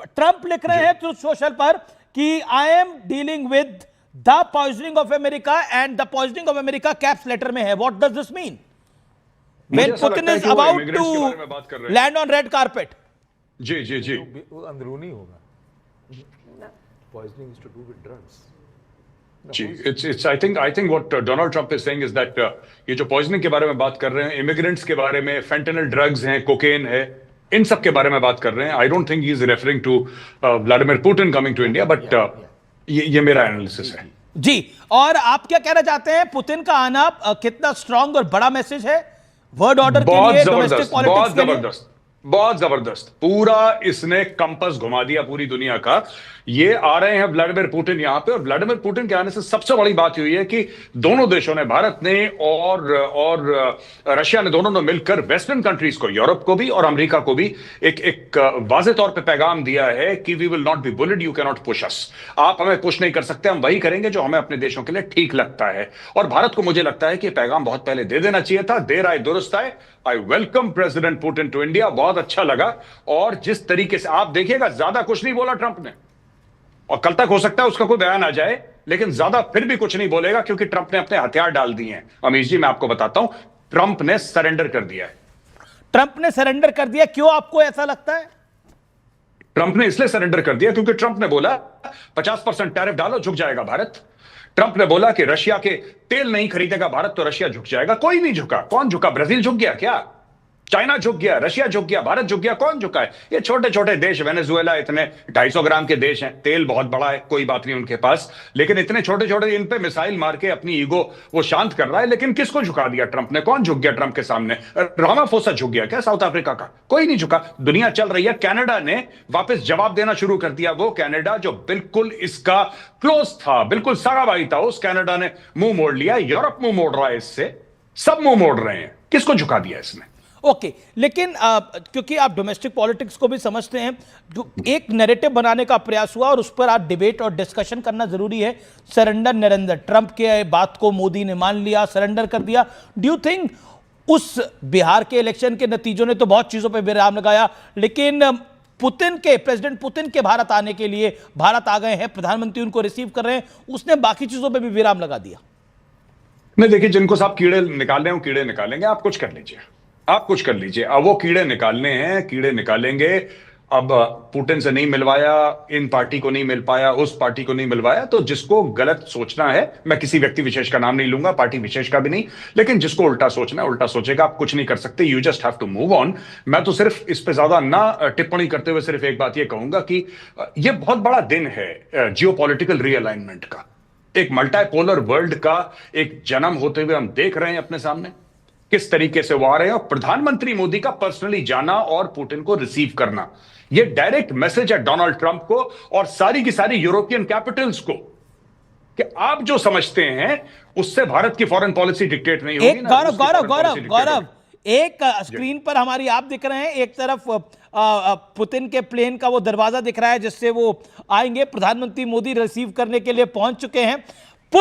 Trump लिख रहे हैं ट्रुथ सोशल पर कि I am dealing with the poisoning of America and the poisoning of America caps letter में है. What does this mean when Putin is about to land on red carpet? जी जी जी, वो अंदरूनी होगा. Poisoning is to do with drugs. Ji, it's I think what Donald Trump is saying is that ये जो पॉइजनिंग के बारे में बात कर रहे हैं, इमिग्रेंट्स के बारे में, फेंटेनल ड्रग्स हैं, कोकेन है, इन सब के बारे में बात कर रहे हैं. I don't think he is referring to Vladimir Putin coming to India, but ये मेरा एनालिसिस है. जी, और आप क्या कहना चाहते हैं? पुतिन का आना कितना स्ट्रांग और बड़ा मैसेज है वर्ल्ड ऑर्डर के लिए, डोमेस्टिक पॉलिटिक्स के लिए? बहुत जबरदस्त. पूरा इसने कंपस घुमा दिया पूरी दुनिया का. ये आ रहे हैं व्लादिमीर पुतिन यहां पे, और व्लादिमीर पुतिन के आने से सबसे बड़ी बात हुई है कि दोनों देशों ने, भारत ने और रशिया ने, दोनों ने मिलकर वेस्टर्न कंट्रीज को, यूरोप को भी और अमेरिका को भी एक वाज़ेह तौर पे पैगाम दिया है कि we will not be bullied, you can not push us. आप हमें पुश नहीं कर सकते, हम वही करेंगे जो हमें अपने देशों के लिए ठीक लगता है. और भारत को मुझे लगता है कि पैगाम बहुत पहले दे देना चाहिए था. देर आए दुरुस्त आए. I welcome President Putin to India. बहुत अच्छा लगा. और जिस तरीके से आप देखिएगा, ज्यादा कुछ नहीं बोला ट्रंप ने, और कल तक हो सकता है उसका कोई बयान आ जाए, लेकिन ज्यादा फिर भी कुछ नहीं बोलेगा, क्योंकि ट्रंप ने अपने हथियार डाल दिए हैं. अमीश जी, मैं आपको बताता हूं, ट्रंप ने सरेंडर कर दिया है. ट्रंप ने सरेंडर कर दिया, क्यों आपको ऐसा लगता है? ट्रंप ने इसलिए सरेंडर कर दिया क्योंकि ट्रंप ने बोला 50% टैरिफ डालो, झुक जाएगा भारत. ट्रंप ने बोला कि रशिया के तेल नहीं खरीदेगा भारत तो रशिया झुक जाएगा. कोई नहीं झुका. कौन झुका? ब्राजील झुक गया क्या? चाइना झुक गया? रशिया झुक गया? भारत झुक गया? कौन झुका है? ये छोटे छोटे देश, वेनेजुएला इतने 250 ग्राम के देश हैं, तेल बहुत बड़ा है, कोई बात नहीं उनके पास, लेकिन इतने छोटे छोटे इन पे मिसाइल मार के अपनी ईगो वो शांत कर रहा है. लेकिन किसको झुका दिया ट्रंप ने? कौन झुक गया ट्रंप के सामने? रामाफोसा झुक गया क्या साउथ अफ्रीका का? कोई नहीं झुका. दुनिया चल रही है. कनाडा ने वापस जवाब देना शुरू कर दिया. वो कनाडा जो बिल्कुल इसका क्लोज था, बिल्कुल सगा भाई था, उस कनाडा ने मुंह मोड़ लिया. यूरोप मुंह मोड़ रहा है इससे, सब मुंह मोड़ रहे हैं. किसको झुका दिया इसने? ओके, लेकिन क्योंकि आप डोमेस्टिक पॉलिटिक्स को भी समझते हैं, जो एक नैरेटिव बनाने का प्रयास हुआ और उस पर आज डिबेट और डिस्कशन करना जरूरी है. सरेंडर नरेंद्र, ट्रंप के बात को मोदी ने मान लिया, सरेंडर कर दिया. डू यू थिंक उस बिहार के इलेक्शन के नतीजों ने तो बहुत चीजों पर विराम लगाया, लेकिन प्रेसिडेंट पुतिन के भारत आने के लिए, भारत आ गए हैं, प्रधानमंत्री उनको रिसीव कर रहे हैं, उसने बाकी चीजों पर भी विराम लगा दिया? नहीं, देखिए, जिनको साहब कीड़े निकालने हैं वो कीड़े निकालेंगे. आप कुछ कर लीजिए, आप कुछ कर लीजिए. अब वो कीड़े निकालने हैं, कीड़े निकालेंगे. अब पुतिन से नहीं मिलवाया, इन पार्टी को नहीं मिल पाया, उस पार्टी को नहीं मिलवाया, तो जिसको गलत सोचना है, मैं किसी व्यक्ति विशेष का नाम नहीं लूंगा, पार्टी विशेष का भी नहीं, लेकिन जिसको उल्टा सोचना है उल्टा सोचेगा. आप कुछ नहीं कर सकते. You just have to move on. मैं तो सिर्फ इस पे ज्यादा ना टिप्पणी करते हुए सिर्फ एक बात ये कहूंगा कि यह बहुत बड़ा दिन है जियोपॉलिटिकल रीअलाइनमेंट का. एक मल्टीपोलर वर्ल्ड का एक जन्म होते हुए हम देख रहे हैं अपने सामने, किस तरीके से वो आ रहे हैं. और प्रधानमंत्री मोदी का पर्सनली जाना और पुतिन को रिसीव करना, ये डायरेक्ट मैसेज है डोनाल्ड ट्रंप को और सारी की सारी यूरोपियन कैपिटल्स को कि आप जो समझते हैं उससे भारत की फॉरेन पॉलिसी डिक्टेट नहीं होगी. गौरव, एक स्क्रीन पर हमारी आप दिख रहे हैं, एक तरफ पुतिन के प्लेन का वो दरवाजा दिख रहा है जिससे वो आएंगे. प्रधानमंत्री मोदी रिसीव करने के लिए पहुंच चुके हैं.